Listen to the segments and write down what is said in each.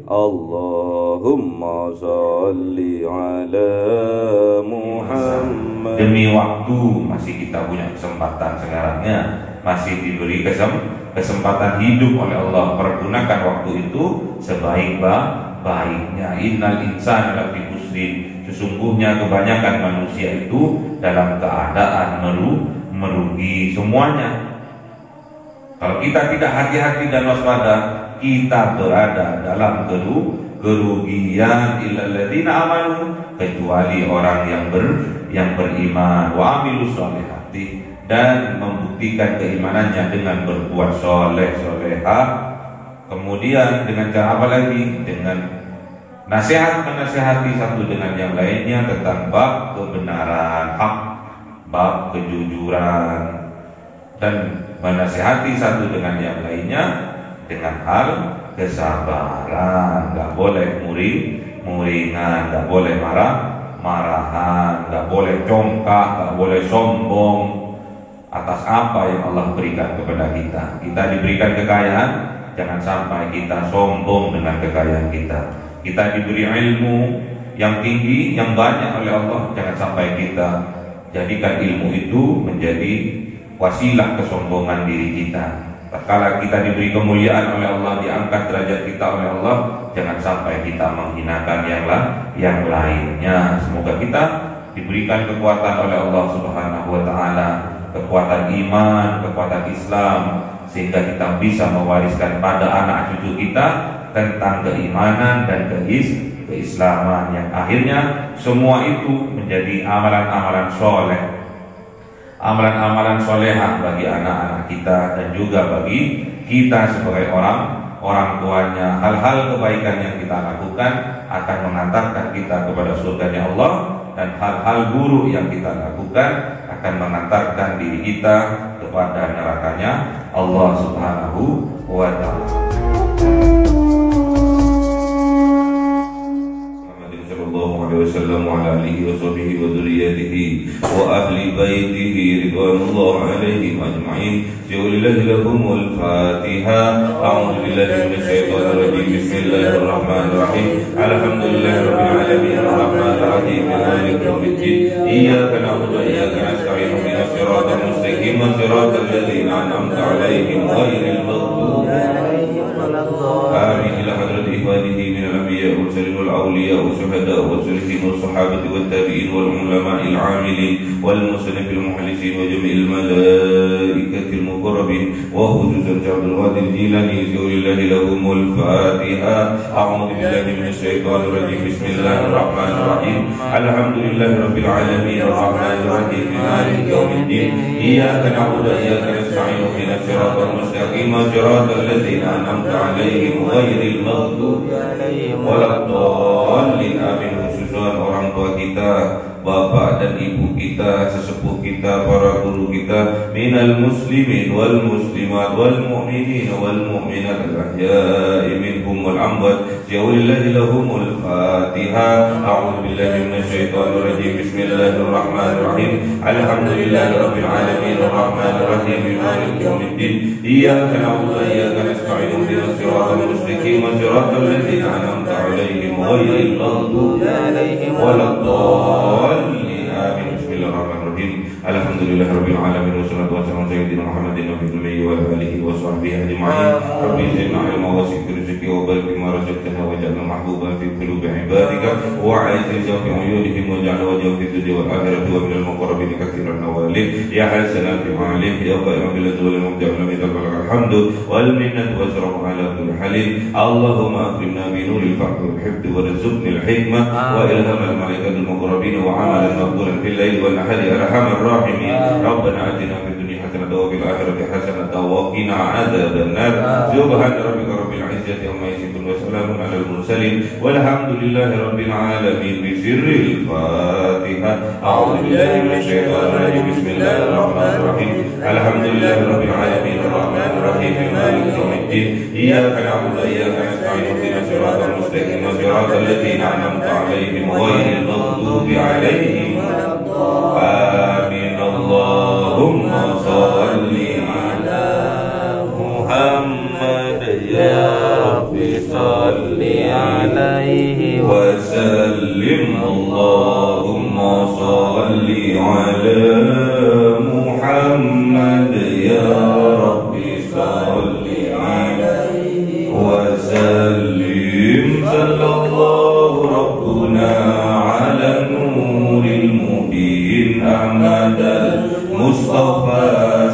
Allahumma salli ala Muhammad. Demi waktu masih kita punya kesempatan sekarangnya, masih diberi kesempatan hidup oleh Allah. Pergunakan waktu itu sebaik-baiknya. Innal insana lafi khusrin. Sesungguhnya kebanyakan manusia itu dalam keadaan merugi semuanya. Kalau kita tidak hati-hati dan waspada, kita berada dalam kerugian. Illal ladzina amanu, kecuali orang yang beriman, wa amilus sholihati, dan membuktikan keimanannya dengan berbuat soleh-solehah. Kemudian dengan cara apa lagi? Dengan menasihati satu dengan yang lainnya tentang bab kebenaran, hak, bab kejujuran, dan menasihati satu dengan yang lainnya dengan hal kesabaran. Gak boleh muringan, gak boleh marahan, gak boleh congkak, gak boleh sombong atas apa yang Allah berikan kepada kita. Kita diberikan kekayaan, jangan sampai kita sombong dengan kekayaan kita. Kita diberi ilmu yang tinggi, yang banyak oleh Allah, jangan sampai kita jadikan ilmu itu menjadi wasilah kesombongan diri kita. Tatkala kita diberi kemuliaan oleh Allah, diangkat derajat kita oleh Allah, jangan sampai kita menghinakan yang lainnya. Semoga kita diberikan kekuatan oleh Allah Subhanahu wa taala, kekuatan iman, kekuatan Islam, sehingga kita bisa mewariskan pada anak cucu kita tentang keimanan dan keislaman, yang akhirnya semua itu menjadi amalan-amalan soleh, amalan-amalan solehah bagi anak-anak kita dan juga bagi kita sebagai orang tuanya. Hal-hal kebaikan yang kita lakukan akan mengantarkan kita kepada surganya Allah, dan hal-hal buruk yang kita lakukan akan mengantarkan diri kita kepada nerakanya Allah Subhanahu wa ta'ala. وسلم على آله وصحبه وذريته وأهل بيته رضوان الله عليهم أجمعين. ولله لهم الفاتحة. أعوذ بالله من الشيطان الرجيم. بسم الله الرحمن الرحيم. الحمد لله رب العالمين الرحمن الرحيم مالك يوم الدين. إياك نعبد وإياك نستعين اهدنا الصراط المستقيم صراط الذين أنعمت عليهم غير المغضوب آمين. إلى حضرة إخوانه من الأنبياء والمرسلين والأولياء والشهداء والصالحين والصحابة والتابعين والعلماء العاملين والمصنف المخلصين وجميع الملائكة المقربين وخصوصا عبد القادر الجيلاني ولله لهم الفاتحة. أعوذ بالله من الشيطان الرجيم. بسم الله الرحمن الرحيم. الحمد لله رب العالمين الرحمن الرحيم مالك يوم الدين. إياك نعبد وإياك نستعين اهدنا الصراط المستقيم صراط الذين أنعمت عليهم غير المغضوب عليهم ولا الضالين. Amin. Khususan orang tua kita, bapak dan ibu kita, sesepuh kita, para guru kita, minal muslimin wal muslimat wal mu'minin wal mu'minat al-ahya'i minhum wal amwat. Jauhillahi lahumul fatihah. A'udzu billahi minasyaitonir rajim. Bismillahirrahmanirrahim. Alhamdulillahi rabbil alamin arrahmanir rahim maliki yaumiddin. Iyyaka na'budu wa iyyaka nasta'in ihdinas siratal mustaqim siratal ladzina an'amta 'alaihim ghairil maghdubi 'alaihim waladdallin. Amin. Bismillahirrahmanirrahim. Alhamdulillahi rabbil alamin wassalatu wassalamu ala sayyidina Muhammadin nabiyyi wa alihi wa sahbihi ajma'in. Rabbi zidna ilma wa zidna rizqi wa barik bima razaqtana waj'alna mahbuban fi qulubi ibadika wa 'aizna fi 'uyunihim waj'al wajhahu fi dunya wal akhirati wa minal muqarrabin katsiran nawalih ya hasanan fi 'alim ya khairan bil dzul mubda'un min alhamdu wal minnatu wa sarafu ala kulli halin. Allahumma akrimna bi nuril fahmi wal hifdhi warzuqni al hikmah wa ilham al malaikatil muqarrabin wa 'amalan maqbulan fil laili wal nahari arhamar rahimin. Rabbana atina fid dunya hasanatan wa fil akhirati hasanatan wa qina 'adzaban nar. Subhana rabbika rabbil izzati amma yasifun wa salamun alal mursalin walhamdulillahi rabbil alamin. Bi sirril Fatihah. A'udzu billahi minasy syaithanir rajim. Bismillahir rahmanir rahim. Alhamdulillahi rabbil alamin arrahmanir rahim maliki yaumiddin. Iyyaka na'budu wa iyyaka nasta'in ihdinas siratal mustaqim siratal ladzina an'amta 'alaihim ghairil maghdubi 'alaihim waladdallin. Amin. Allahumma shalli ala Muhammad ya Rabbi. صل عليه وسلم اللهم صل على محمد يا رب صل عليه وسلم صلى الله ربنا على النور المبين أحمد المصطفى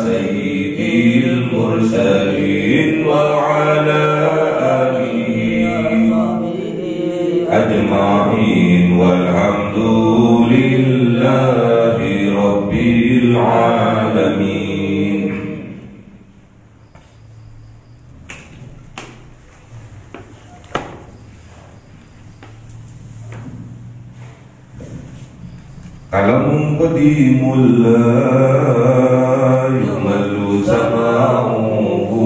سيد المرسلين وعلى أجمعين والحمد لله رب العالمين. Kalamun qadimul la yumallu sama'uhu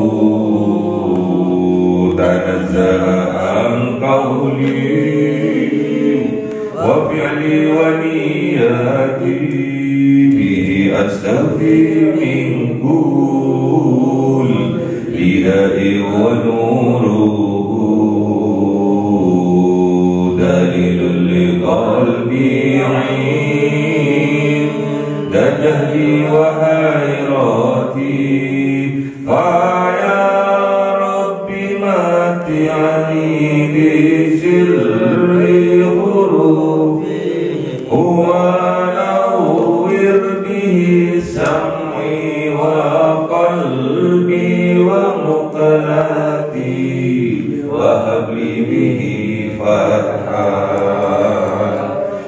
tanazza'an qawli wa fi'li wa niyati bihi astaghfi min kulli da'i wa nuruhu dalilul liqalbi jahli wa hayrati fa ya rabbi mati'ani bi sirri hurufi wa nawwir bihi sam'i wa qalbi wa muqlati wa habli bihi fathan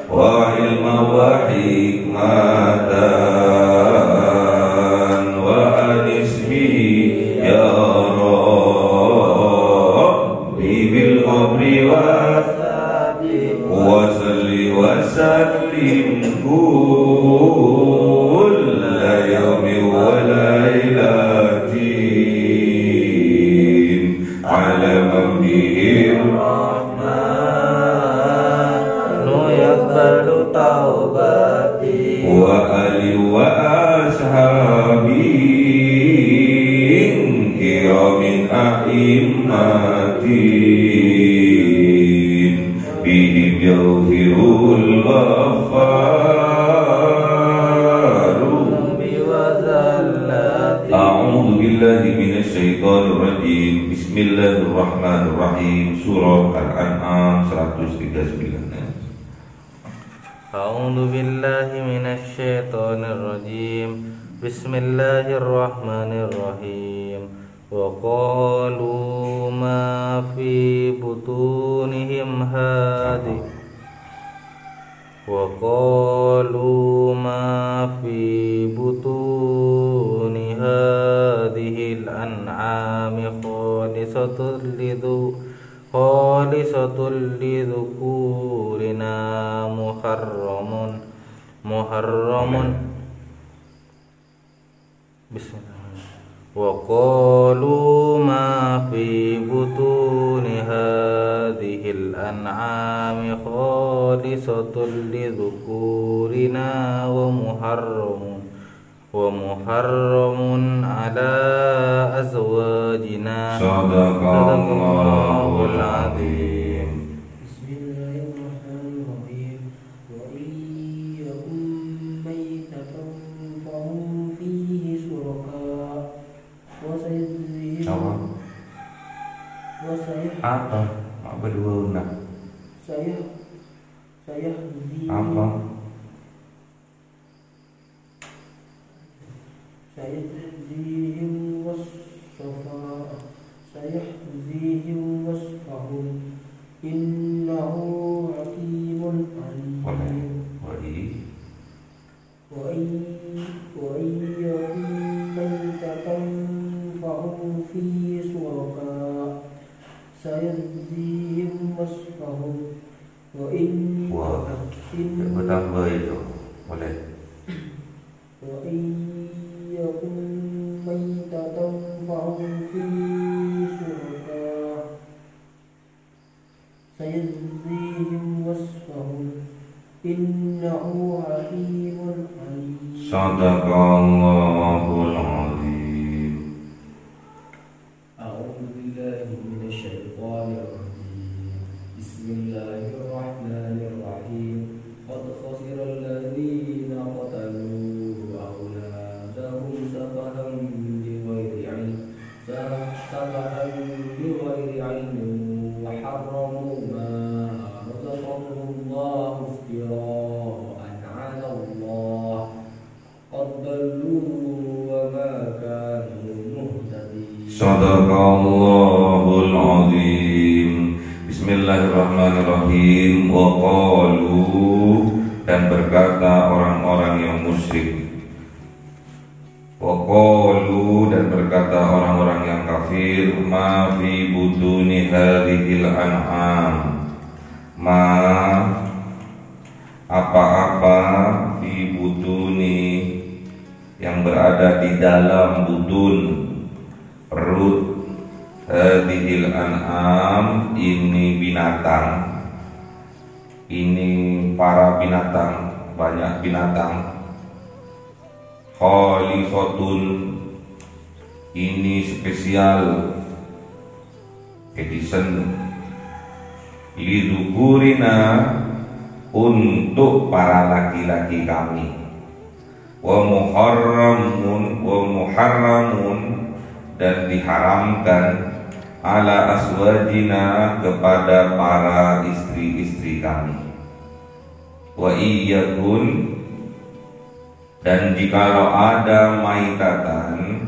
wa ilma wa hikmatan wa anisbihi ya rabbi bil qabri wa salli wa sallim kulla yawmin wa laylatin ala man bihi wa ali wa ashabin kiramin a'immatin bihim yaghfirul ghaffaru a'udhu billahi minasy syaithanir rajim. Bismillahirrahmanirrahim. Surah Al-An'am 139. أعوذ بالله من الشيطان الرجيم بسم الله الرحمن الرحيم وقالوا ما في بطونهم هذه الأنعام خالصة لذكورنا محرم بسم الله. وقالوا ما في بطون هذه الأنعام خالصة لذكورنا ومحرم على أزواجنا صدق الله العظيم. بسم الله الرحمن الرحيم وإن يكن ميتة فهم فيه شركاء وسيجزيهم apa dua undang سيجزيهم وصفهم إنه حكيم عليم. وإن يكن ميتة فهم فيه شركاء سيجزيهم وصفهم وإن يكن ميتة فهم فيه شركاء سيجزيهم وصفهم إنه حكيم عليم. صدق الله العظيم. أعوذ بالله من الشيطان الرجيم وحرموا ما رزقهم الله افتراء على الله قد ضلوا وما كانوا مهتدين. Sadaqallahul azim. Bismillahirrahmanirrahim. Wa qalu, dan berkata orang-orang yang musyrik. Wa qalu, dan berkata orang-orang yang kafir, ma fi butuni hadhil an'am, ma apa-apa fi butuni yang berada di dalam butun perut hadhil an'am, ini binatang, ini para binatang, banyak binatang. Khalisatun, ini spesial edition lidukurina, untuk para laki-laki kami. Wa muharramun, dan diharamkan ala aswajina, kepada para istri-istri kami. Wa iyakun, dan jikalau ada maitatan,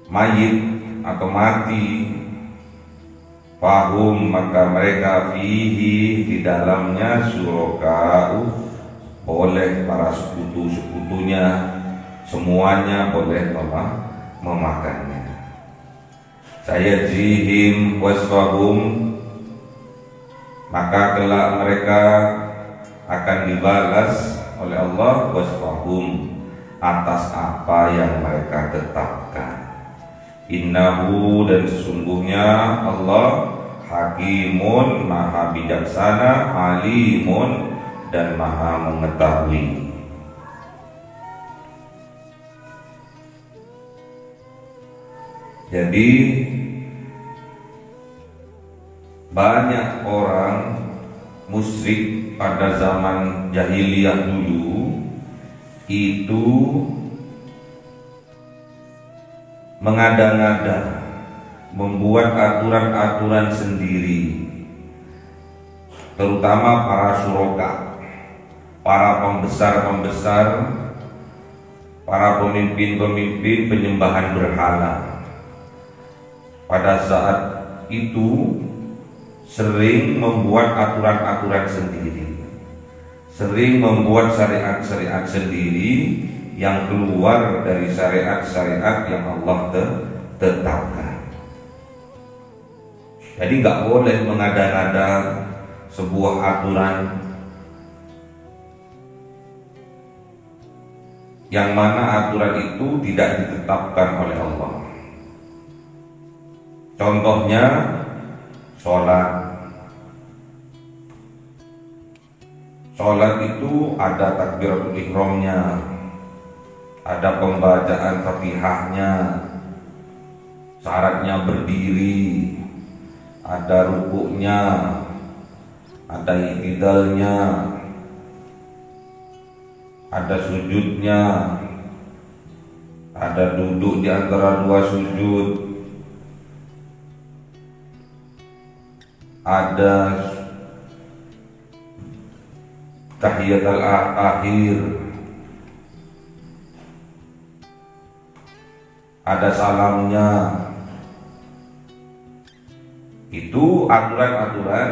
mayit atau mati, fahum, maka mereka fihi, di dalamnya, syuraka'u, boleh para sekutu-sekutunya, semuanya boleh memakannya. Saya jihim wasfahum, maka kelak mereka akan dibalas oleh Allah wasfahum, atas apa yang mereka tetapkan. Innahu, dan sesungguhnya Allah hakimun, maha bijaksana, alimun, dan maha mengetahui. Jadi banyak orang musyrik pada zaman jahiliyah dulu itu mengada-ngada, membuat aturan-aturan sendiri, terutama para syuraka, para pembesar-pembesar, para pemimpin-pemimpin penyembahan berhala. Pada saat itu sering membuat aturan-aturan sendiri, sering membuat syariat-syariat sendiri yang keluar dari syariat-syariat yang Allah tetapkan. Jadi nggak boleh mengada-ngada sebuah aturan yang mana aturan itu tidak ditetapkan oleh Allah. Contohnya sholat. Sholat itu ada takbiratul ihramnya, ada pembacaan Fatihahnya, syaratnya berdiri, ada rukuknya, ada i'tidalnya, ada sujudnya, ada duduk di antara dua sujud, ada tahiyatul akhir, ada salamnya. Itu aturan-aturan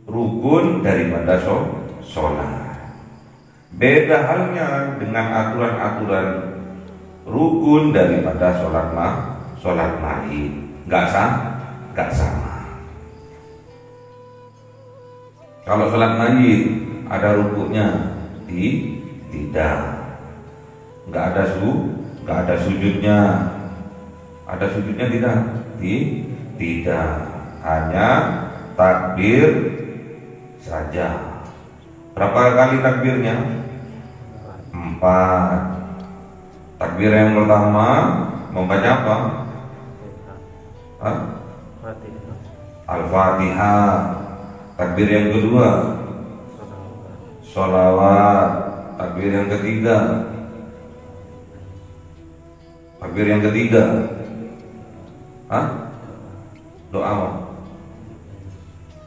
rukun daripada sholat. Beda halnya dengan aturan-aturan rukun daripada sholat lain. Nggak sama. Kalau sholat mayit ada rukuknya, tidak. Nggak ada sujudnya. Ada sujudnya tidak? Tidak. Hanya takbir saja. Berapa kali takbirnya? 4. Takbir yang pertama membaca apa? Al-Fatihah. Takbir yang kedua sholawat. Takbir yang ketiga Doa apa?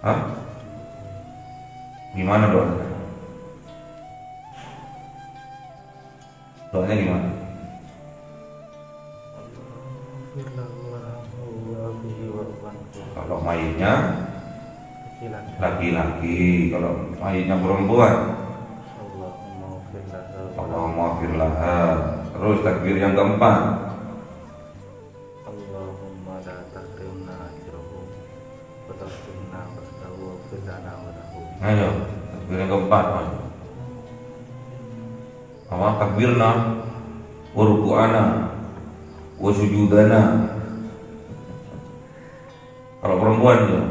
Hah? Gimana doanya? Doanya gimana? Kalau mayitnya laki-laki, kalau mayitnya perempuan, Allahumma ighfir laha. Terus takbir yang keempat, Allahumma la tahrimna ajrahu wa taftinna fasdahu wa firlana wa lahu. ayo takbir yang keempat, apa? Takbirna wa ruku'ana wa sujudana. Kalau perempuan tuh,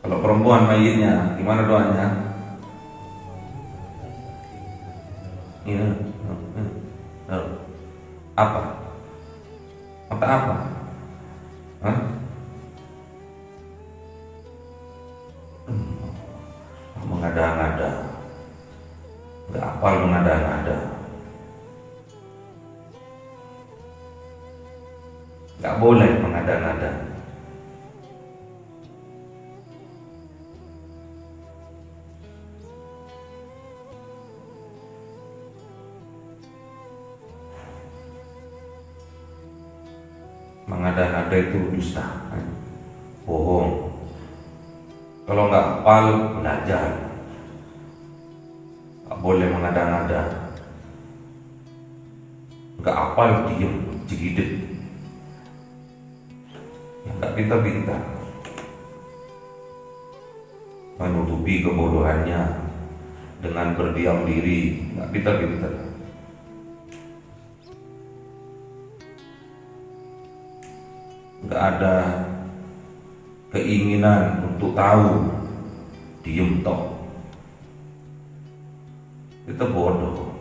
kalau perempuan mayitnya gimana doanya? Iya, apa? Apa? Hah? Mengada-ngada, nggak hafal mengada-ngada, nggak boleh mengada-ngada. Mengada-ngada itu dusta, bohong. Kalau nggak hafal, belajar. Nggak boleh mengada-ngada. Nggak hafal, diem, cegidit. Yang nggak pintar-pintar, menutupi kebodohannya dengan berdiam diri, nggak pintar-pintar. Nggak ada keinginan untuk tahu, diem tok, itu bodoh.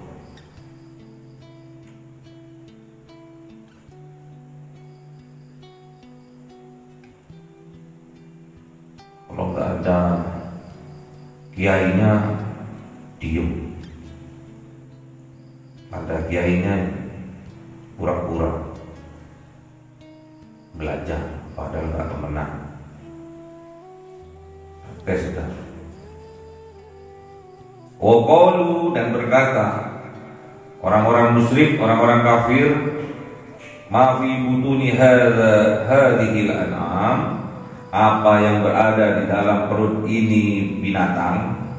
Kalau nggak ada kiainya, diem. Ada kiainya, pura-pura belajar, padahal nggak temenan. Tes sudah. Waqalu, dan berkata orang-orang musyrik, orang-orang kafir, ma fi butuni hadhil an'am, apa yang berada di dalam perut ini binatang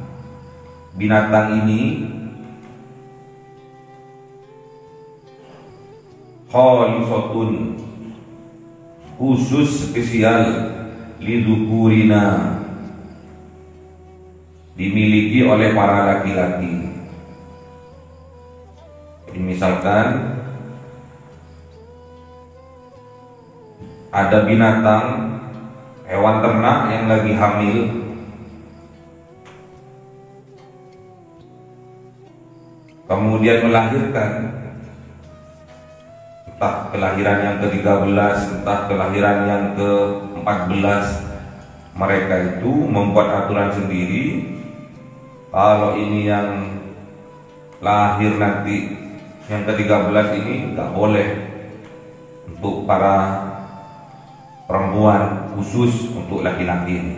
ini khalisatun, khusus spesial, lidukurina, dimiliki oleh para laki-laki. Misalkan ada binatang, hewan ternak yang lagi hamil, kemudian melahirkan, entah kelahiran yang ke-13, entah kelahiran yang ke-14, mereka itu membuat aturan sendiri. Kalau ini yang lahir nanti, yang ke-13 ini nggak boleh untuk para perempuan, khusus untuk laki-laki ini.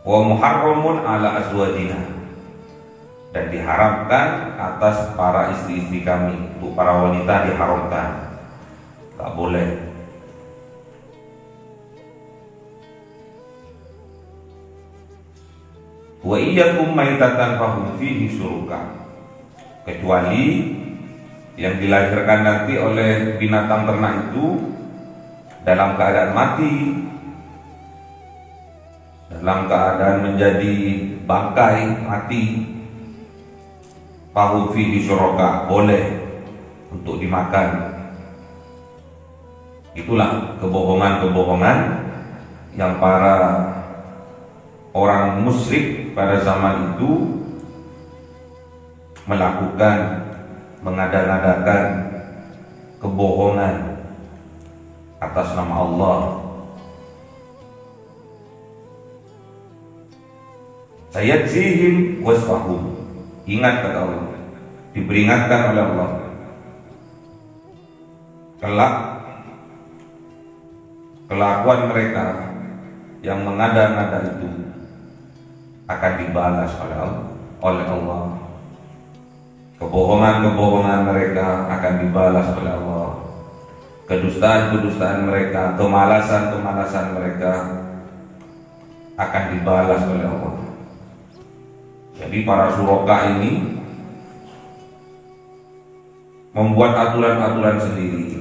Wa muharramun ala azwajina, dan diharamkan atas para istri-istri kami. Untuk para wanita diharamkan, nggak boleh. Wa iyyakum maitatan fahum fihi syuruka, kecuali yang dilahirkan nanti oleh binatang ternak itu dalam keadaan mati, dalam keadaan menjadi bangkai mati, fahum fihi syuruka, boleh untuk dimakan. Itulah kebohongan-kebohongan yang para orang musyrik pada zaman itu melakukan, mengada-ngadakan kebohongan atas nama Allah. Sayajzihim wasfahum, ingat kata Allah, diperingatkan oleh Allah, kelak kelakuan mereka yang mengada-ngada itu akan dibalas oleh Allah. Kebohongan-kebohongan mereka akan dibalas oleh Allah. Kedustaan-kedustaan mereka, kemalasan-kemalasan mereka akan dibalas oleh Allah. Jadi para suraka ini membuat aturan-aturan sendiri.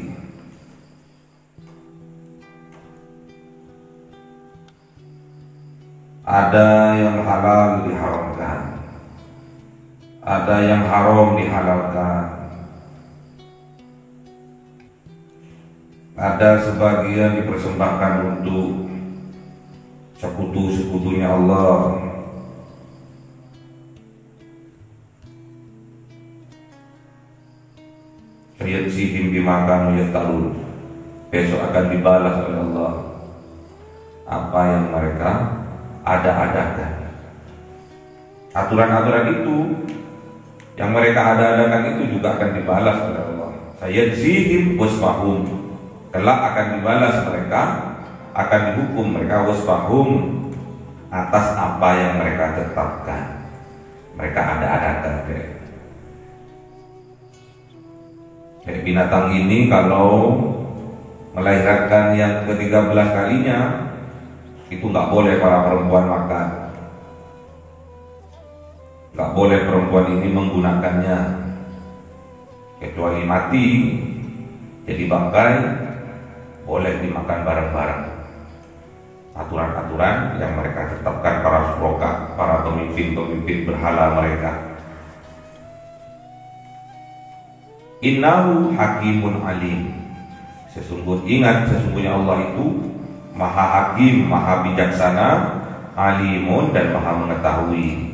Ada yang halal diharamkan, ada yang haram dihalalkan, ada sebagian dipersembahkan untuk sekutu-sekutunya Allah. Sayajzihim bima kanu yaftarun. Besok akan dibalas oleh Allah apa yang mereka ada-adakan. Aturan-aturan itu yang mereka ada-adakan itu juga akan dibalas oleh Allah. Sayajzihim wasfahum. Kelak akan dibalas mereka, akan dihukum mereka wasfahum atas apa yang mereka tetapkan. Mereka ada-adakan. Kayak binatang ini kalau melahirkan yang ke-13 kalinya, itu nggak boleh para perempuan makan, nggak boleh perempuan ini menggunakannya kecuali mati jadi bangkai, boleh dimakan bareng-bareng. Aturan-aturan yang mereka tetapkan para suraka, para pemimpin-pemimpin berhala mereka. Innahu hakimun alim. Sesungguhnya Allah itu maha hakim, maha bijaksana, alimun, dan maha mengetahui.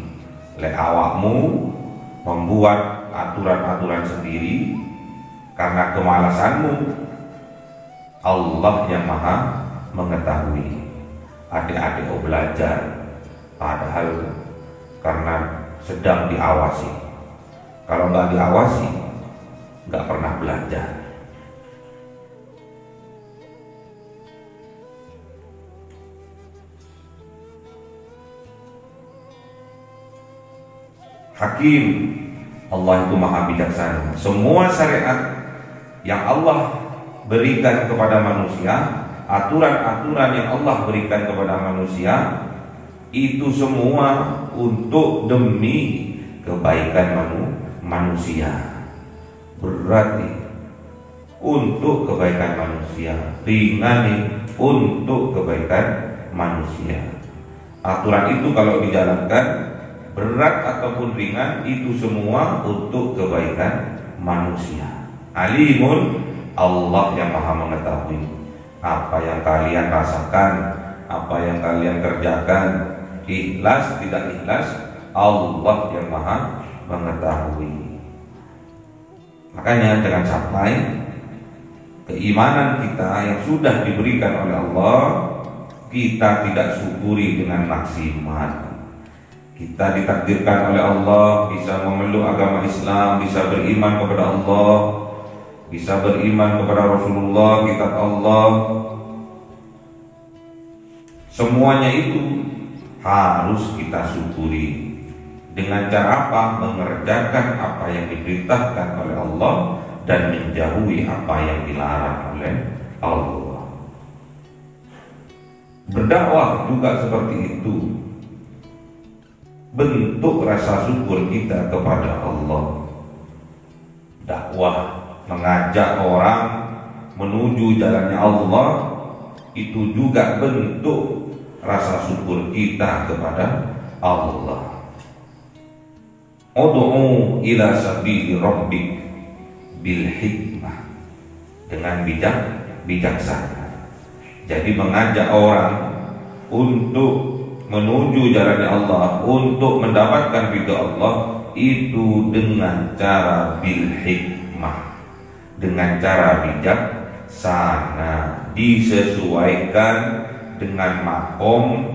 Lek awakmu membuat aturan-aturan sendiri karena kemalasanmu, Allah yang maha mengetahui. Adik-adik belajar, padahal karena sedang diawasi. Kalau nggak diawasi, nggak pernah belajar. Hakim, Allah itu maha bijaksana. Semua syariat yang Allah berikan kepada manusia, aturan-aturan yang Allah berikan kepada manusia, itu semua untuk demi kebaikan manusia. Berarti untuk kebaikan manusia, ringan untuk kebaikan manusia. Aturan itu kalau dijalankan, berat ataupun ringan, itu semua untuk kebaikan manusia. Alimun, Allah yang maha mengetahui apa yang kalian rasakan, apa yang kalian kerjakan, ikhlas tidak ikhlas, Allah yang maha mengetahui. Makanya jangan sampai keimanan kita yang sudah diberikan oleh Allah kita tidak syukuri dengan maksimal. Kita ditakdirkan oleh Allah bisa memeluk agama Islam, bisa beriman kepada Allah, bisa beriman kepada Rasulullah, kitab Allah. Semuanya itu harus kita syukuri. Dengan cara apa? Mengerjakan apa yang diperintahkan oleh Allah dan menjauhi apa yang dilarang oleh Allah. Berdakwah juga seperti itu. Bentuk rasa syukur kita kepada Allah. Dakwah, mengajak orang menuju jalannya Allah, itu juga bentuk rasa syukur kita kepada Allah. Ud'u ila sabili rabbik bil hikmah, dengan bijaksana. Jadi mengajak orang untuk menuju jalannya Allah, untuk mendapatkan ridha Allah, itu dengan cara bil hikmah, dengan cara bijaksana, disesuaikan dengan makom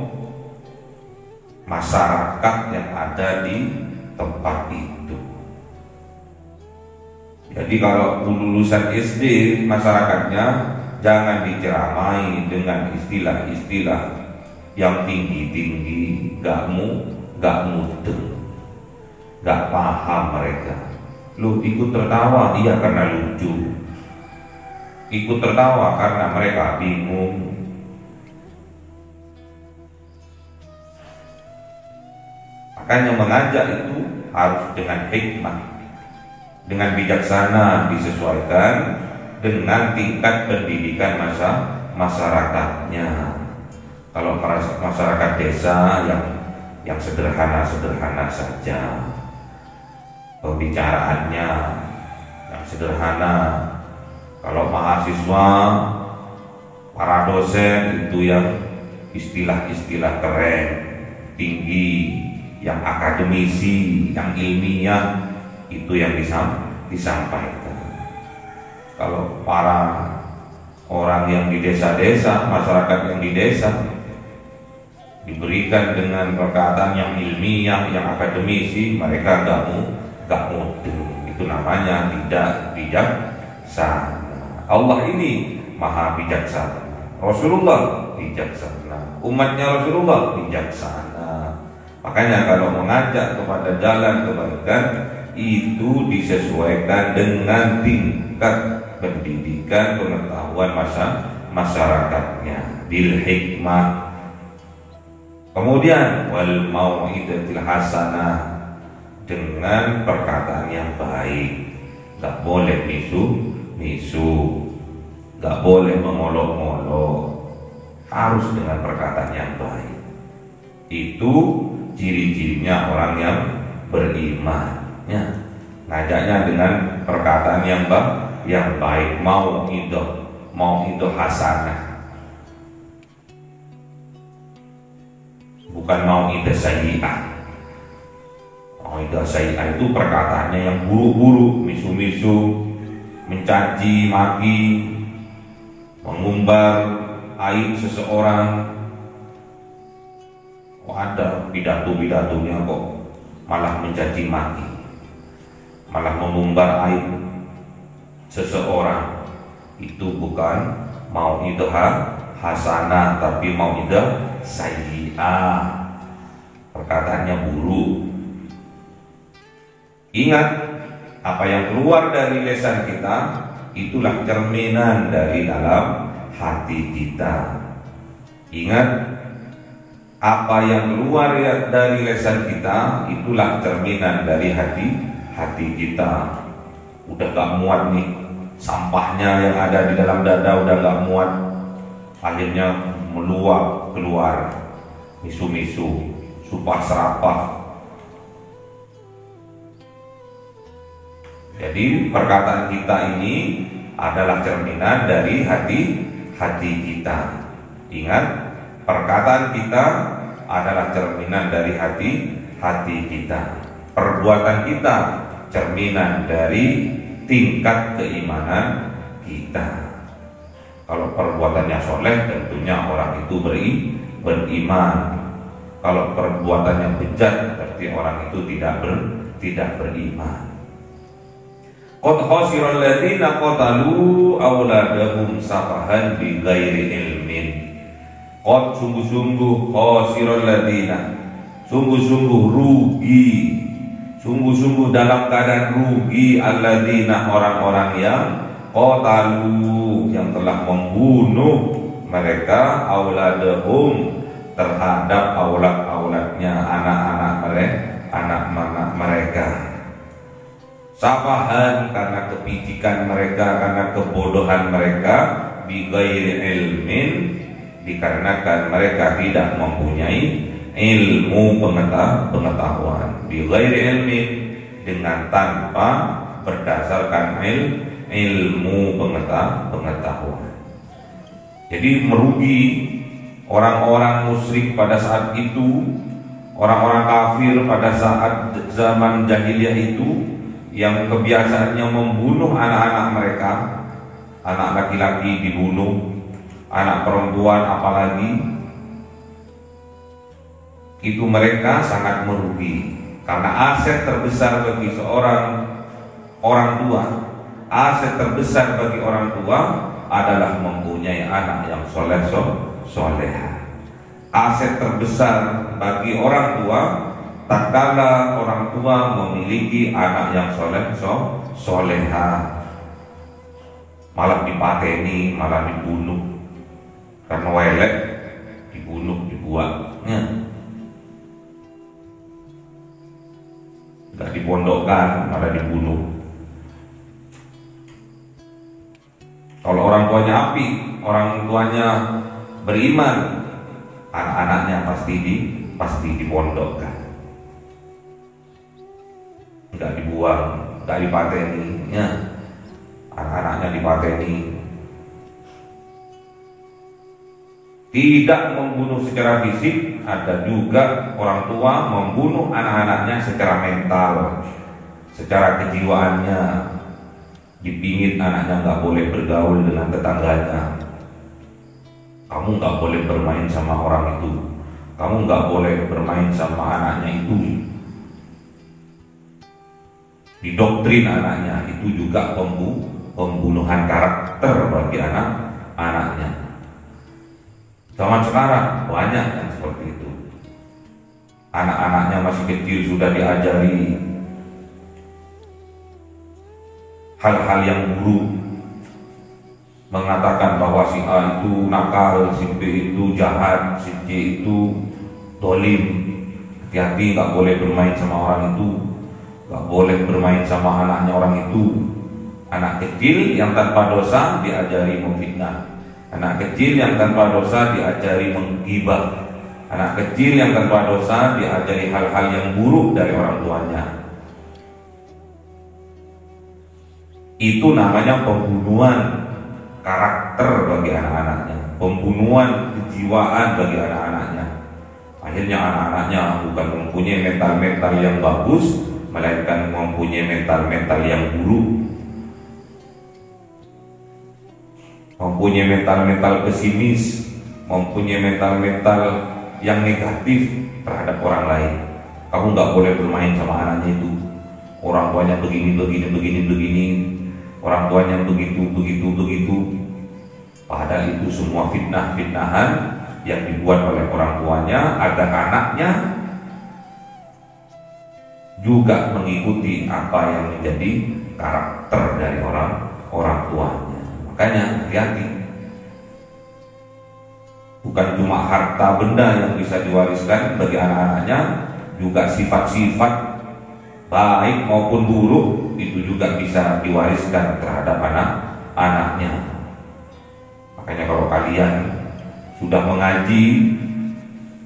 masyarakat yang ada di tempat itu. Jadi kalau lulusan SD masyarakatnya jangan diceramai dengan istilah-istilah yang tinggi-tinggi, gak mudeng, gak paham mereka. Lu ikut tertawa, iya karena lucu. Ikut tertawa karena mereka bingung. Makanya mengajak itu harus dengan hikmah, dengan bijaksana, disesuaikan dengan tingkat pendidikan masyarakatnya. Kalau masyarakat desa yang sederhana-sederhana saja, pembicaraannya yang sederhana. Kalau mahasiswa, para dosen itu yang istilah-istilah keren, tinggi, yang akademisi, yang ilmiah, itu yang disampaikan. Kalau para orang yang di desa-desa, masyarakat yang di desa, diberikan dengan perkataan yang ilmiah, yang akademisi, mereka gak mudeng. Itu namanya tidak bijaksana. Allah ini maha bijaksana, Rasulullah bijaksana, umatnya Rasulullah bijaksana. Makanya kalau mengajak kepada jalan kebaikan itu disesuaikan dengan tingkat pendidikan pengetahuan masyarakatnya, bil hikmah. Kemudian wal mau'idatil hasanah, dengan perkataan yang baik. Gak boleh misu, gak boleh mengolok-olok, harus dengan perkataan yang baik. Itu ciri-cirinya orang yang beriman, ya. Ngajaknya dengan perkataan yang baik, mau itu hasanah, bukan mau itu sayyi'ah. Mau itu sayyi'ah itu perkataannya yang buruk-buruk, misu-misu, mencaci maki, mengumbar aib seseorang. Ada pidato-pidatonya kok malah mencaci maki, malah mengumbar aib seseorang. Itu bukan mau itu hasanah, tapi mau itu sayyi'ah, perkataannya buruk. Ingat, apa yang keluar dari lisan kita itulah cerminan dari dalam hati kita. Ingat, apa yang keluar dari lisan kita itulah cerminan dari hati kita. Udah gak muat nih, sampahnya yang ada di dalam dada udah gak muat, akhirnya meluap keluar, misu-misu, supah serapah. Jadi perkataan kita ini adalah cerminan dari hati kita. Ingat, perkataan kita adalah cerminan dari hati kita. Perbuatan kita cerminan dari tingkat keimanan kita. Kalau perbuatannya soleh, tentunya orang itu beriman. Kalau perbuatannya bejat, berarti orang itu tidak beriman. Qad khasiral ladzina qatalu auladahum safahan bi ghairi ilmin. Qad sungguh-sungguh khasiral ladzina, sungguh-sungguh rugi, sungguh-sungguh dalam keadaan rugi alladzina, orang-orang yang qatalu, yang telah membunuh mereka auladahum, terhadap aulad-auladnya, anak-anak mereka. Safahan, karena kepicikan mereka, karena kebodohan mereka, bi ghairi ilmin, dikarenakan mereka tidak mempunyai ilmu pengetahuan. Bi ghairi ilmin, dengan tanpa berdasarkan ilmu pengetahuan. Jadi merugi orang-orang musyrik pada saat itu, orang-orang kafir pada saat zaman jahiliyah itu, yang kebiasaannya membunuh anak-anak mereka, anak laki-laki dibunuh, anak perempuan apalagi, itu mereka sangat merugi. Karena aset terbesar bagi seorang orang tua aset terbesar bagi orang tua adalah mempunyai anak yang soleha. Aset terbesar bagi orang tua tatkala orang tua memiliki anak yang soleha, malah dipateni, malah dibunuh karena welek, dibuatnya, nggak dipondokkan, malah dibunuh. Kalau orang tuanya api, orang tuanya beriman, anak-anaknya pasti dipondokkan, nggak dibuang, nggak dipateni, ya. Anak-anaknya dipateni. Tidak membunuh secara fisik, ada juga orang tua membunuh anak-anaknya secara mental, secara kejiwaannya. Dipingit anaknya nggak boleh bergaul dengan tetangganya. Kamu nggak boleh bermain sama orang itu. Kamu nggak boleh bermain sama anaknya itu. Didoktrin anaknya, itu juga pembunuhan karakter bagi anak-anaknya. Zaman sekarang banyak yang seperti itu. Anak-anaknya masih kecil sudah diajari hal-hal yang buruk, mengatakan bahwa si A itu nakal, si B itu jahat, si C itu dolim. Hati-hati, nggak boleh bermain sama orang itu, nggak boleh bermain sama anaknya orang itu. Anak kecil yang tanpa dosa diajari memfitnah. Anak kecil yang tanpa dosa diajari menggibah. Anak kecil yang tanpa dosa diajari hal-hal yang buruk dari orang tuanya. Itu namanya pembunuhan karakter bagi anak-anaknya, pembunuhan kejiwaan bagi anak-anaknya. Akhirnya anak-anaknya bukan mempunyai mental-mental yang bagus, melainkan mempunyai mental-mental yang buruk, mempunyai mental-mental pesimis, mempunyai mental-mental yang negatif terhadap orang lain. Kamu nggak boleh bermain sama anaknya itu. Orang tuanya begini. Orang tuanya begitu. Padahal itu semua fitnah-fitnahan yang dibuat oleh orang tuanya agar anaknya juga mengikuti apa yang menjadi karakter dari orang tuanya. Makanya hati-hati. Bukan cuma harta benda yang bisa diwariskan bagi anak-anaknya, juga sifat-sifat baik maupun buruk itu juga bisa diwariskan terhadap anak-anaknya. Makanya kalau kalian sudah mengaji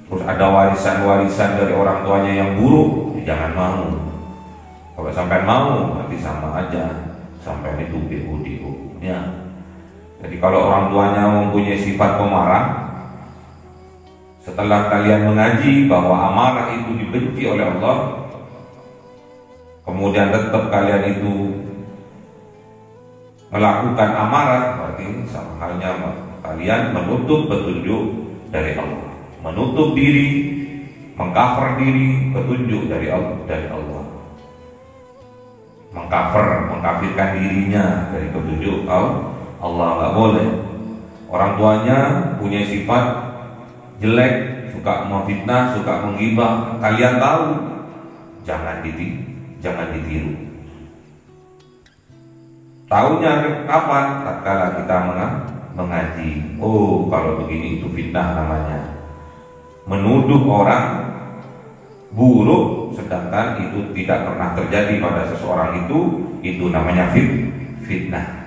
terus ada warisan-warisan dari orang tuanya yang buruk, jangan mau. Kalau sampai mau, nanti sama aja sampai itu BU ya. Jadi kalau orang tuanya mempunyai sifat pemarah, setelah kalian mengaji bahwa amarah itu dibenci oleh Allah, kemudian tetap kalian itu melakukan amarah, berarti sama halnya kalian menutup petunjuk dari Allah, menutup diri, mengkafir diri petunjuk dari Allah, mengkafirkan dirinya dari petunjuk Allah. Nggak boleh. Orang tuanya punya sifat jelek, suka memfitnah, suka menggibah, kalian tahu, jangan ditiru. Tahunya kapan? Tatkala kita mengaji. Oh, kalau begini itu fitnah namanya. Menuduh orang buruk sedangkan itu tidak pernah terjadi pada seseorang itu namanya fitnah.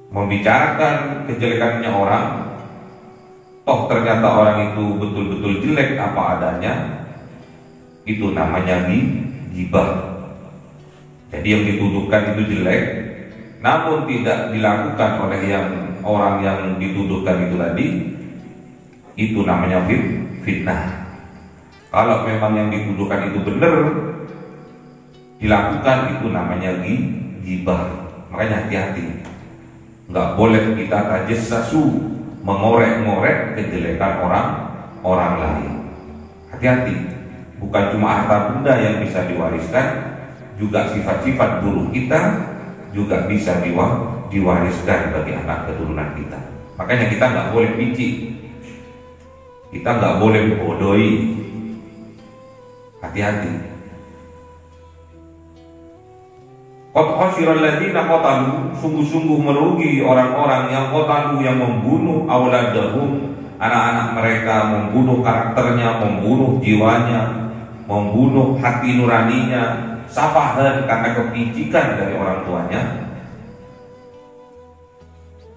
Membicarakan kejelekannya orang, toh ternyata orang itu betul-betul jelek apa adanya, itu namanya ghibah. Jadi yang dituduhkan itu jelek, namun tidak dilakukan oleh orang yang dituduhkan itu tadi, itu namanya fitnah. Kalau memang yang dituduhkan itu benar dilakukan, itu namanya ghibah. Makanya hati-hati, nggak boleh kita tajassasu, mengorek-ngorek kejelekan orang lain. Hati-hati, bukan cuma harta benda yang bisa diwariskan, juga sifat-sifat buruk kita juga bisa diwariskan bagi anak keturunan kita. Makanya kita nggak boleh picik, kita nggak boleh bodohi. Hati-hati. Qad khasiral ladzina qatalu, sungguh-sungguh merugi orang-orang yang qatalu, yang membunuh auladahum, anak-anak mereka, membunuh karakternya, membunuh jiwanya, membunuh hati nuraninya, safahan karena kepicikan dari orang tuanya,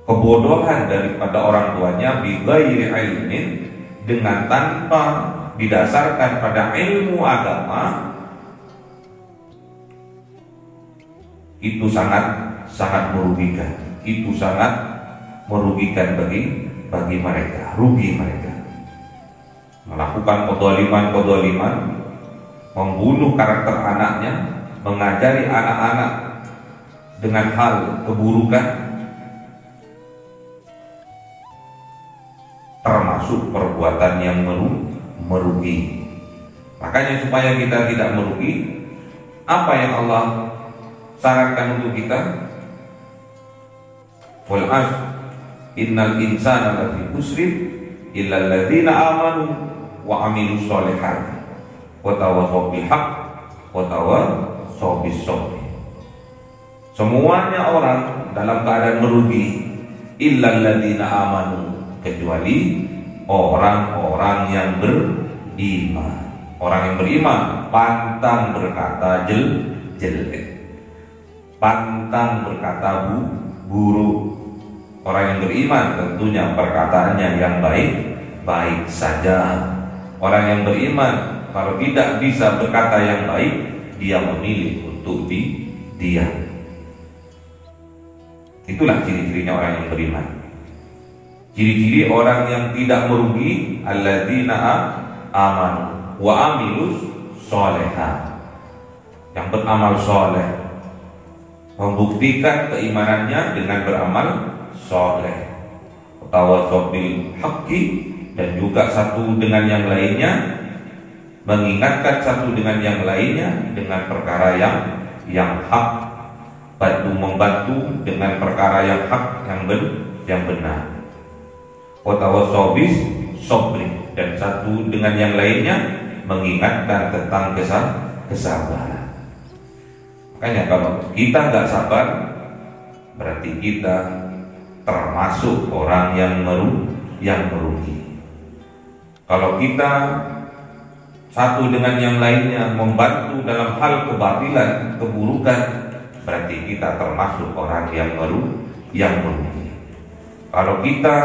kebodohan daripada orang tuanya, bighairi ilmin, dengan tanpa didasarkan pada ilmu agama, itu sangat merugikan. Itu sangat merugikan bagi mereka, rugi mereka. Melakukan kedzaliman, membunuh karakter anaknya, mengajari anak-anak dengan hal keburukan, termasuk perbuatan yang merugi. Makanya supaya kita tidak merugi, apa yang Allah sarankan untuk kita? Wal 'ashr innal insana lafi khusrin illal ladzina amanu wa 'amilus sholihati wa tawassaw bil haqq wa tawassaw bis sabr. Semuanya orang dalam keadaan merugi, illal ladzina amanu, kecuali orang-orang yang beriman. Orang yang beriman pantang berkata jelek, pantang berkata buruk. Orang yang beriman tentunya perkataannya yang baik saja. Orang yang beriman kalau tidak bisa berkata yang baik, dia memilih untuk diam. Itulah ciri-cirinya orang yang beriman. Ciri-ciri orang yang tidak merugi, alladzina amanu wa amilus sholihah, yang beramal soleh, membuktikan keimanannya dengan beramal soleh, tawassaw bil haqqi, dan juga satu dengan yang lainnya, mengingatkan satu dengan yang lainnya dengan perkara yang hak, membantu dengan perkara yang hak, yang benar. Tawassaw bis sabri, dan satu dengan yang lainnya mengingatkan tentang kesabaran. Makanya kalau kita nggak sabar, berarti kita termasuk orang yang merugi. Kalau kita satu dengan yang lainnya membantu dalam hal kebatilan, keburukan, berarti kita termasuk orang yang merugi. Kalau kita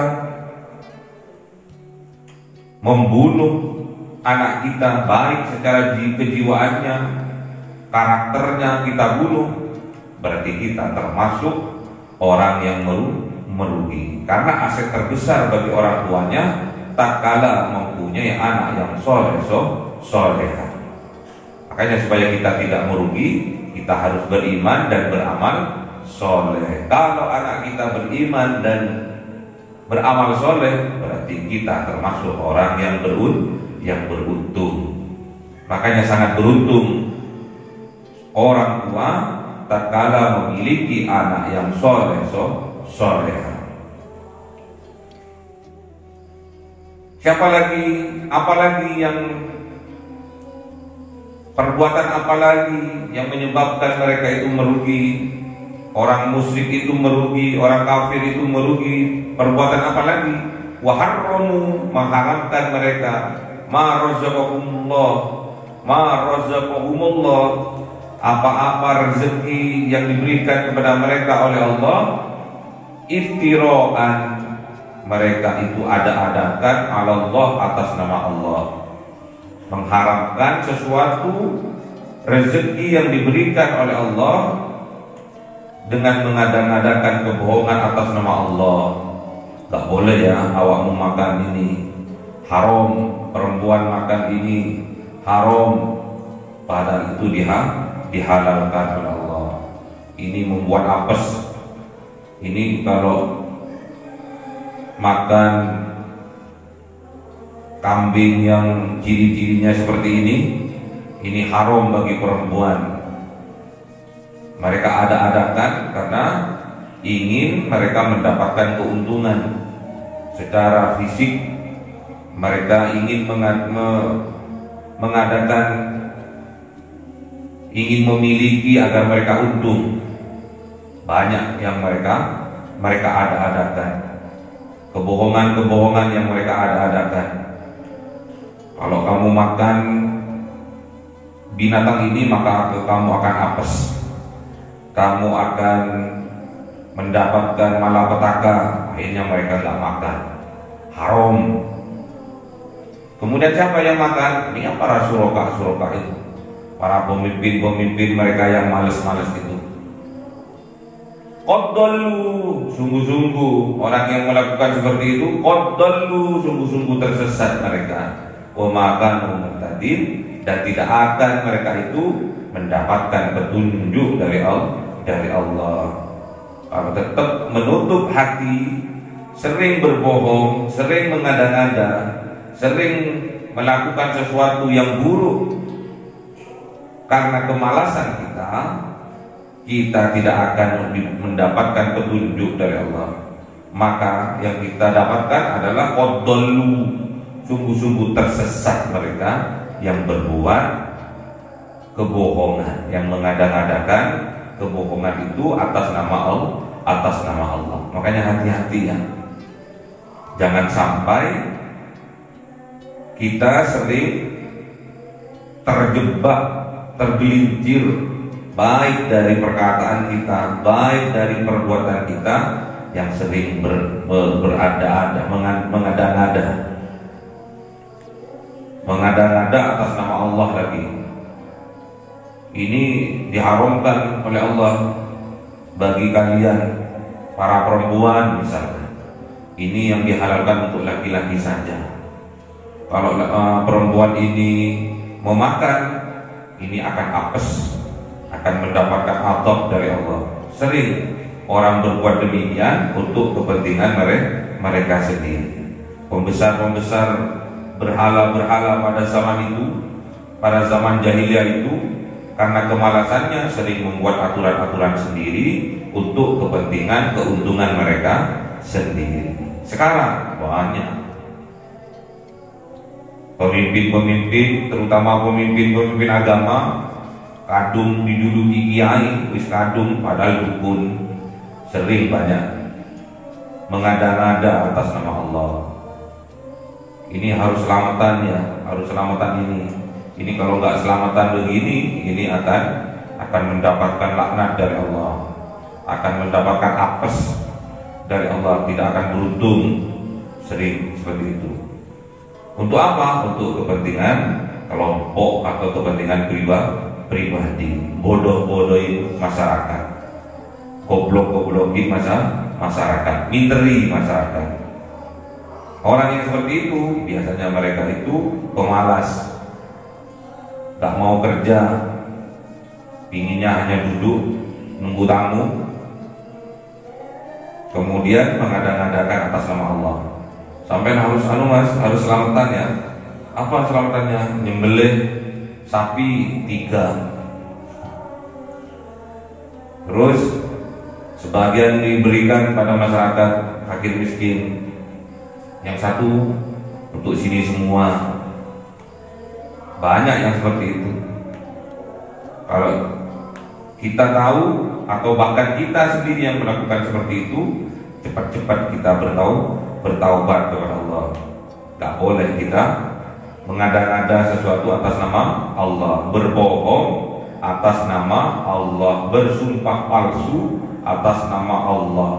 membunuh anak kita, baik secara kejiwaannya, karakternya kita bunuh, berarti kita termasuk orang yang merugi. Karena aset terbesar bagi orang tuanya tak kalah mempunyai anak yang soleha. Makanya supaya kita tidak merugi, kita harus beriman dan beramal soleh. Kalau anak kita beriman dan beramal soleh, berarti kita termasuk orang yang beruntung. Makanya sangat beruntung orang tua tatkala memiliki anak yang soleha. Apalagi yang perbuatan apalagi yang menyebabkan mereka itu merugi? Orang musyrik itu merugi, orang kafir itu merugi. Perbuatan apa lagi? Wa harramu, mengharamkan mereka ma razaqahumullah, apa-apa rezeki yang diberikan kepada mereka oleh Allah, iftiraan, mereka itu ada-adakan Allah atas nama Allah, mengharamkan sesuatu rezeki yang diberikan oleh Allah dengan mengada-ngadakan kebohongan atas nama Allah. Gak boleh ya awakmu makan ini, haram, perempuan makan ini haram, padahal itu dihalalkan oleh Allah. Ini membuat apes. Ini kalau makan kambing yang ciri-cirinya seperti ini haram bagi perempuan. Mereka ada-adakan karena ingin mereka mendapatkan keuntungan secara fisik. Mereka ingin mengadakan, ingin memiliki agar mereka untung. Banyak yang mereka ada-adakan, kebohongan-kebohongan yang mereka ada-adakan. Kalau kamu makan binatang ini maka kamu akan apes, kamu akan mendapatkan malapetaka. Akhirnya mereka nggak makan, haram. Kemudian siapa yang makan? Ini para suraka itu, para pemimpin mereka yang males itu. Qaddalu, sungguh-sungguh orang yang melakukan seperti itu, qaddalu, sungguh-sungguh tersesat mereka. Wa ma kanu muhtadin, dan tidak akan mereka itu mendapatkan petunjuk dari Allah. Kalau tetap menutup hati, sering berbohong, sering mengada-ngada, sering melakukan sesuatu yang buruk karena kemalasan kita tidak akan mendapatkan petunjuk dari Allah. Maka yang kita dapatkan adalah qaddalu, sungguh-sungguh tersesat mereka yang berbuat kebohongan, yang mengada-ngadakan kebohongan itu atas nama Allah. Makanya hati-hati ya, jangan sampai kita sering terjebak, tergelincir, baik dari perkataan kita, baik dari perbuatan kita yang sering berada-ada, mengada-ngada atas nama Allah lagi. Ini diharamkan oleh Allah bagi kalian para perempuan misalnya. Ini yang dihalalkan untuk laki-laki saja. Kalau perempuan ini mau makan, ini akan apes, akan mendapatkan adab dari Allah. Sering orang berbuat demikian untuk kepentingan mereka sendiri. Pembesar-pembesar berhala-berhala pada zaman itu, pada zaman jahiliyah itu, karena kemalasannya sering membuat aturan-aturan sendiri untuk kepentingan keuntungan mereka sendiri. Sekarang banyak pemimpin-pemimpin, terutama pemimpin-pemimpin agama, kadung dijuluki kiai, wis kadung padahal dukun. Sering banyak mengada-ngada atas nama Allah. Ini harus selamatan ya, harus selamatan ini. Ini kalau nggak selamatan begini, ini akan mendapatkan laknat dari Allah, akan mendapatkan apes dari Allah, tidak akan beruntung. Sering seperti itu. Untuk apa? Untuk kepentingan kelompok atau kepentingan pribadi. Bodoh-bodohin masyarakat, goblok-goblokin masyarakat, minteri masyarakat. Orang yang seperti itu biasanya mereka itu pemalas, gak mau kerja, pinginnya hanya duduk nunggu tamu, kemudian mengada-ngadakan atas nama Allah. Sampai harus harus selamatan ya. Apa selamatannya? Nyembelih sapi 3. Terus sebagian diberikan pada masyarakat fakir miskin, yang satu untuk sini semua. Banyak yang seperti itu. Kalau kita tahu atau bahkan kita sendiri yang melakukan seperti itu, cepat-cepat kita bertaubat kepada Allah. Gak boleh kita mengada-ngada sesuatu atas nama Allah, berbohong atas nama Allah, bersumpah palsu atas nama Allah,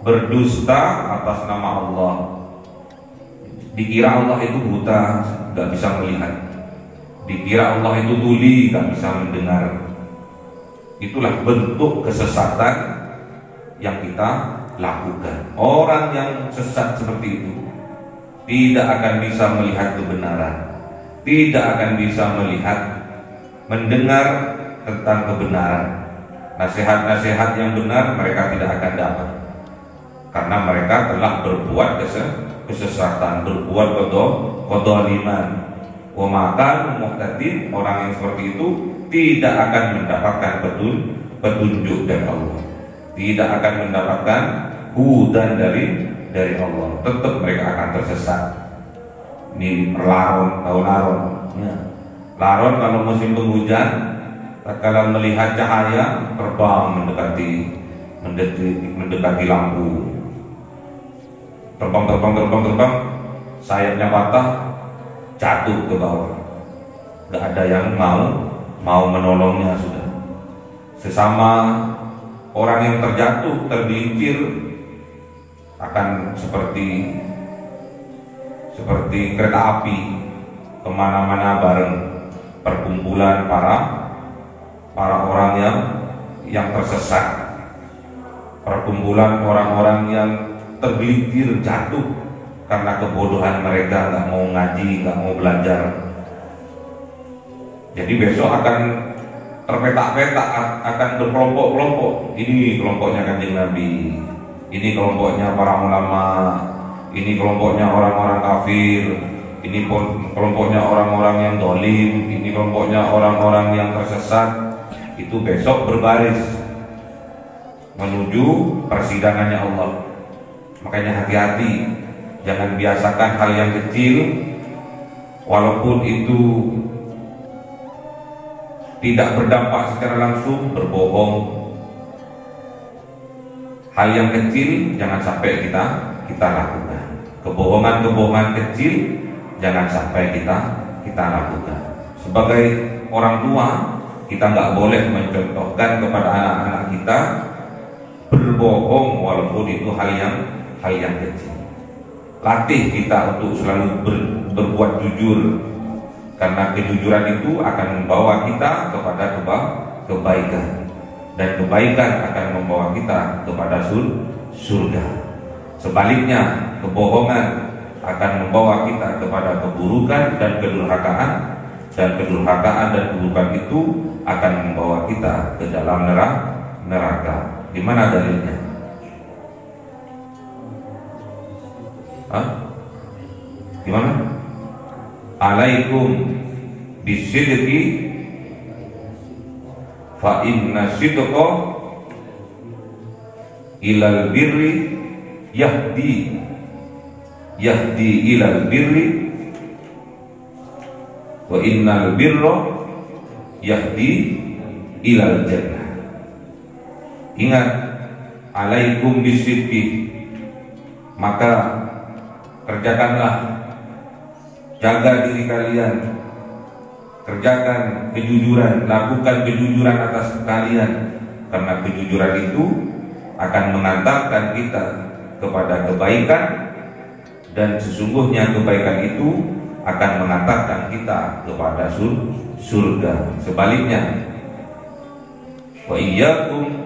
berdusta atas nama Allah. Dikira Allah itu buta, gak bisa melihat. Dikira Allah itu tuli, gak bisa mendengar. Itulah bentuk kesesatan yang kita lakukan. Orang yang sesat seperti itu tidak akan bisa melihat kebenaran, tidak akan bisa melihat, mendengar tentang kebenaran. Nasihat-nasihat yang benar mereka tidak akan dapat, karena mereka telah berbuat kesesatan, berbuat kedoliman, Wa maka muhtadin, orang yang seperti itu tidak akan mendapatkan petunjuk dari Allah, tidak akan mendapatkan hudan dari Allah, tetap mereka akan tersesat. Ini laron, tahu laron ya. Laron kalau musim penghujan, tatkala melihat cahaya terbang mendekati lampu, terbang, sayapnya patah, jatuh ke bawah. Gak ada yang mau menolongnya sudah. Sesama orang yang terjatuh, tergelincir, akan seperti kereta api kemana-mana bareng, perkumpulan para orang yang tersesat, perkumpulan orang-orang yang tergelincir jatuh karena kebodohan mereka, nggak mau ngaji, nggak mau belajar. Jadi besok akan terpetak-petak, akan berkelompok-kelompok. Ini kelompoknya Kanjeng Nabi, ini kelompoknya para ulama, ini kelompoknya orang-orang kafir, ini kelompoknya orang-orang yang dolim, ini kelompoknya orang-orang yang tersesat. Itu besok berbaris menuju persidangannya Allah. Makanya hati-hati, jangan biasakan hal yang kecil, walaupun itu tidak berdampak secara langsung, berbohong. Hal yang kecil jangan sampai kita lakukan. Kebohongan kecil jangan sampai kita lakukan. Sebagai orang tua, kita nggak boleh mencontohkan kepada anak-anak kita berbohong walaupun itu hal yang kecil. Latih kita untuk selalu berbuat jujur, karena kejujuran itu akan membawa kita kepada kebaikan, dan kebaikan akan membawa kita kepada surga. Sebaliknya, kebohongan akan membawa kita kepada keburukan dan kedurhakaan, dan kedurhakaan dan keburukan itu akan membawa kita ke dalam neraka. Di mana dalilnya? Gimana? Alaikum bisidqi fa inna sidqa ilal birri yahdi ilal birri wa innal birra yahdi ilal jannah. Ingat, alaikum bisidqi, maka kerjakanlah, jaga diri kalian, kerjakan kejujuran, lakukan kejujuran atas kalian, karena kejujuran itu akan mengantarkan kita kepada kebaikan, dan sesungguhnya kebaikan itu akan mengantarkan kita kepada surga. Sebaliknya, wa iyyakum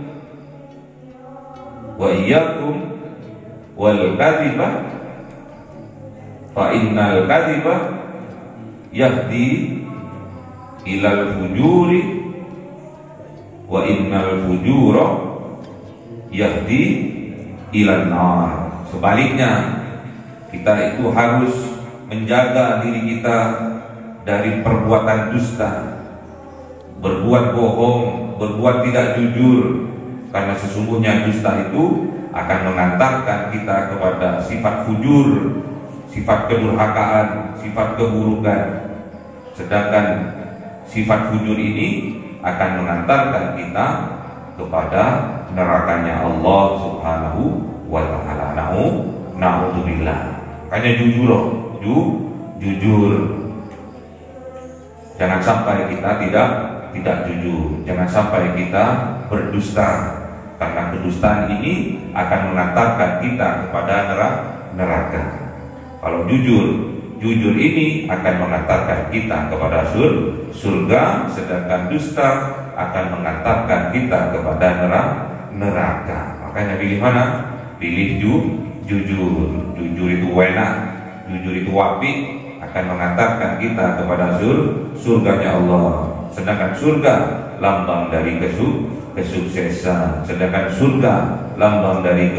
wal kadhiba fa innal kadhiba yahdi ilal fujuri wa innal fujura yahdi ilan nar. Sebaliknya, kita itu harus menjaga diri kita dari perbuatan dusta, berbuat bohong, berbuat tidak jujur, karena sesungguhnya dusta itu akan mengantarkan kita kepada sifat fujur, sifat kedurhakaan, sifat keburukan. Sedangkan sifat fujur ini akan mengantarkan kita kepada nerakanya Allah Subhanahu wa ta'ala. Na'udzubillah. Makanya jujur, jujur. Jangan sampai kita tidak jujur, jangan sampai kita berdusta, karena kedustaan ini akan mengantarkan kita kepada neraka. Kalau jujur ini akan mengantarkan kita kepada surga, sedangkan dusta akan mengantarkan kita kepada neraka. Makanya pilih mana? Pilih jujur. Jujur itu enak, jujur itu wapi, akan mengantarkan kita kepada surganya Allah. Sedangkan surga lambang dari kesuksesan, sedangkan surga lambang dari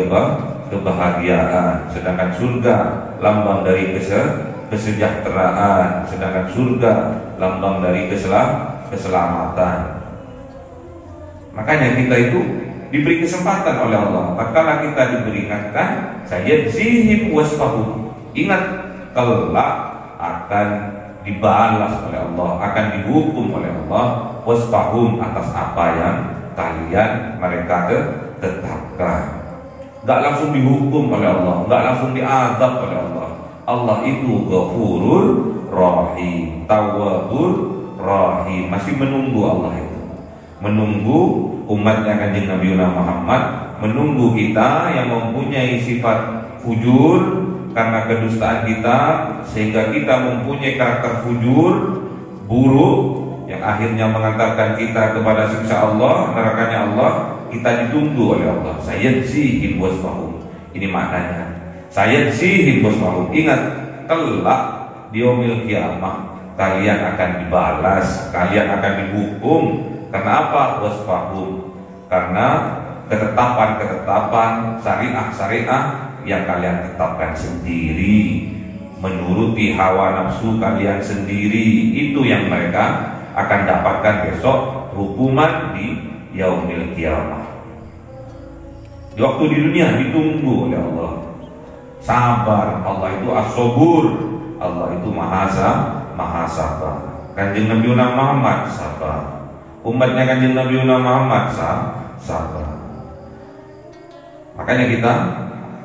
kebahagiaan, sedangkan surga lambang dari kesejahteraan, sedangkan surga lambang dari keselamatan. Makanya kita itu diberi kesempatan oleh Allah. Tatkala kita diberingatkan, sayajzihim wasfahum. Ingat, kelak akan dibalas oleh Allah, akan dihukum oleh Allah, wasfahum, atas apa yang kalian mereka tetapkan. Gak langsung dihukum oleh Allah, gak langsung diazab oleh Allah. Allah itu Ghafurur Rahim, Tawwabur Rahim. Masih menunggu Allah itu, menunggu umatnya Kanjeng Nabi Muhammad, menunggu kita yang mempunyai sifat fujur karena kedustaan kita, sehingga kita mempunyai karakter fujur buruk yang akhirnya mengantarkan kita kepada siksa Allah, nerakanya Allah. Kita ditunggu oleh Allah. Sayajzihim wasfahum. Ini maknanya. Sayajzihim wasfahum. Ingat, kelak di yaumil kiamah kalian akan dibalas, kalian akan dihukum. Karena apa? Wasfahum. Karena ketetapan-ketetapan syariah-syariah yang kalian tetapkan sendiri, menuruti hawa nafsu kalian sendiri, itu yang mereka akan dapatkan besok hukuman di yaumil kiamah. Di waktu di dunia ditunggu oleh Allah. Sabar, Allah itu as-sabur, Allah itu maha sabar. Kanjeng Nabi Muhammad sabar, umatnya Kanjeng Nabi Muhammad sabar. Makanya kita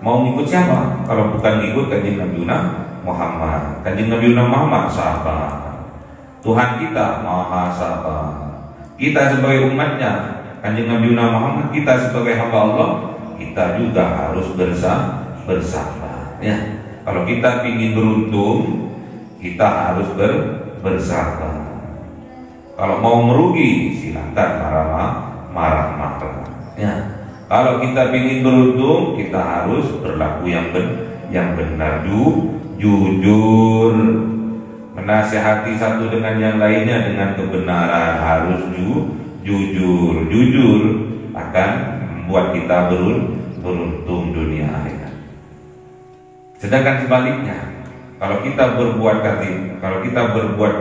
mau ngikut siapa kalau bukan ngikut Kanjeng Nabi Muhammad? Kanjeng Nabi Muhammad sabar, Tuhan kita maha sabar. Kita sebagai umatnya Kanjeng Nabi Muhammad, kita sebagai hamba Allah, kita juga harus bersabar. Ya, kalau kita ingin beruntung, kita harus bersabar. Kalau mau merugi, silakan marah-marah. Ya, kalau kita ingin beruntung, kita harus berlaku yang benar, jujur, menasihati satu dengan yang lainnya dengan kebenaran, harus jujur akan membuat kita beruntung dunia akhirat. Sedangkan sebaliknya, kalau kita berbuat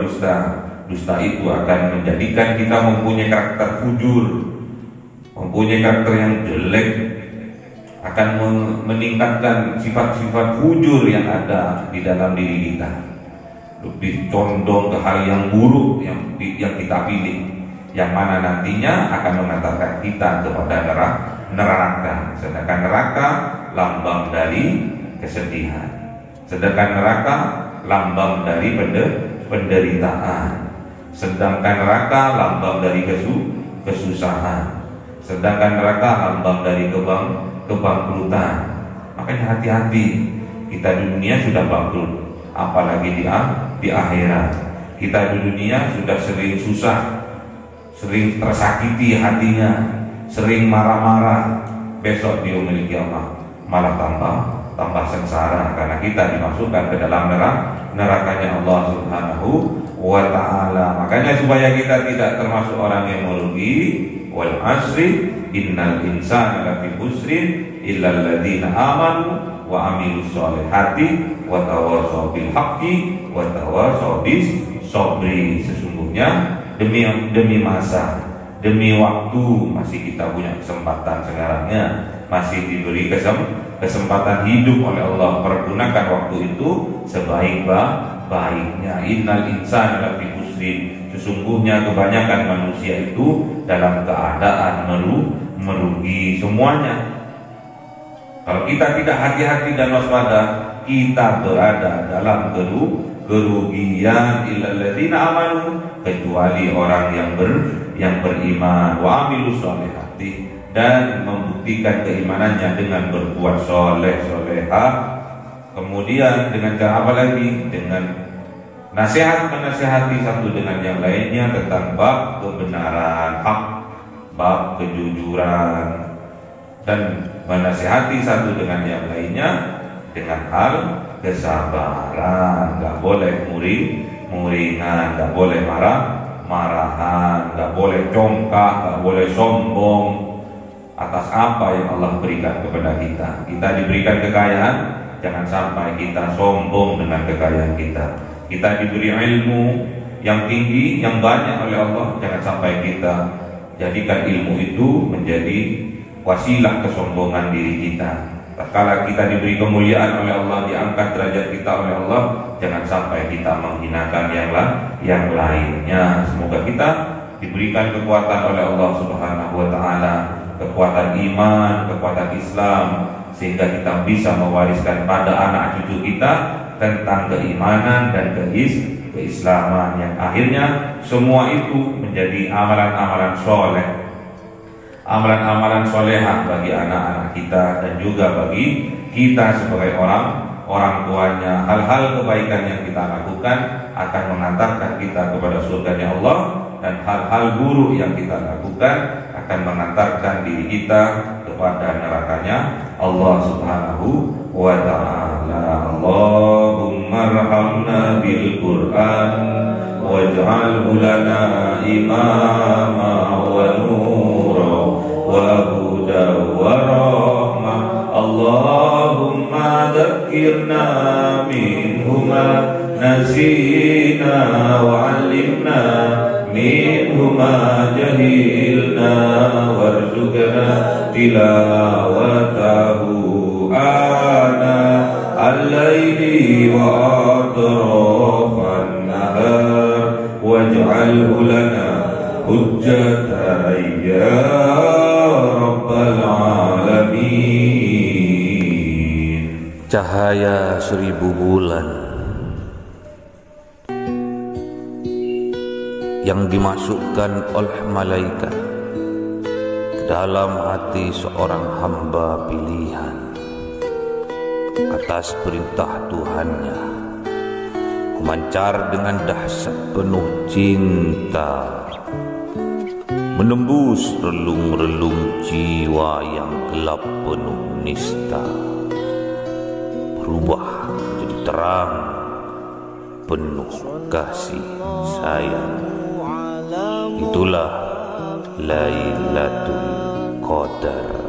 dusta itu akan menjadikan kita mempunyai karakter fujur, mempunyai karakter yang jelek, akan meningkatkan sifat-sifat fujur yang ada di dalam diri kita, lebih condong ke hal yang buruk yang kita pilih, yang mana nantinya akan mengantarkan kita kepada neraka. Sedangkan neraka lambang dari kesedihan, sedangkan neraka lambang dari penderitaan, sedangkan neraka lambang dari kesusahan, sedangkan neraka lambang dari kebangkrutan. Makanya hati-hati, kita di dunia sudah bangkrut, apalagi di akhirat. Kita di dunia sudah sering susah, sering tersakiti hatinya, sering marah-marah. Besok di yaumil kiamah malah tambah sengsara karena kita dimasukkan ke dalam nerakanya Allah Subhanahu wa ta'ala. Makanya supaya kita tidak termasuk orang yang merugi, wal asri innal insana lafi khusrin illal ladzina amanu wa amilus solihati wa tawassaw bil haqqi wa tawassaw bis sabri. Sesungguhnya demi masa, demi waktu, masih kita punya kesempatan sekarangnya, masih diberi kesempatan hidup oleh Allah. Pergunakan waktu itu sebaik-baiknya. Innal insana lafi khusrin. Sesungguhnya kebanyakan manusia itu dalam keadaan merugi semuanya. Kalau kita tidak hati-hati dan waspada, kita berada dalam kerugian. Illal ladzina amanu, kecuali orang yang beriman, wa amilus solihati, dan membuktikan keimanannya dengan berbuat solehah. Kemudian dengan cara apa lagi? Dengan menasihati satu dengan yang lainnya tentang bab kebenaran, hak, bab kejujuran, dan menasihati satu dengan yang lainnya dengan hal kesabaran. Gak boleh muringan, gak boleh marahan, gak boleh congkak, gak boleh sombong atas apa yang Allah berikan kepada kita. Kita diberikan kekayaan, jangan sampai kita sombong dengan kekayaan kita. Kita diberi ilmu yang tinggi, yang banyak oleh Allah, jangan sampai kita jadikan ilmu itu menjadi wasilah kesombongan diri kita. Tatkala kita diberi kemuliaan oleh Allah, diangkat derajat kita oleh Allah, jangan sampai kita menghinakan yang lainnya. Semoga kita diberikan kekuatan oleh Allah Subhanahu wa taala, kekuatan iman, kekuatan Islam, sehingga kita bisa mewariskan pada anak cucu kita tentang keimanan dan keislaman, yang akhirnya semua itu menjadi amalan-amalan soleh, amalan-amalan solehah bagi anak-anak kita dan juga bagi kita sebagai orang tuanya. Hal-hal kebaikan yang kita lakukan akan mengantarkan kita kepada surganya Allah, dan hal-hal buruk yang kita lakukan akan mengantarkan diri kita kepada nerakanya Allah Subhanahu wa ta'ala. Allahumma arhamna bil Qur'an waj'alhu lana imama wa nura wa huda wa rahmah. Allahumma dhakkirna minhuma nasina wa 'allimna minhuma jahilna warzuqna tilawatahu ana al-laili wa atrafan nahar waj'alhu lana hujjatan ya rabbal alamin. Cahaya 1000 bulan yang dimasukkan oleh malaikat ke dalam hati seorang hamba pilihan atas perintah Tuhannya, memancar dengan dahsyat penuh cinta, menembus relung-relung jiwa yang gelap penuh nista, berubah menjadi terang penuh kasih sayang. Itulah Lailatul Qadar.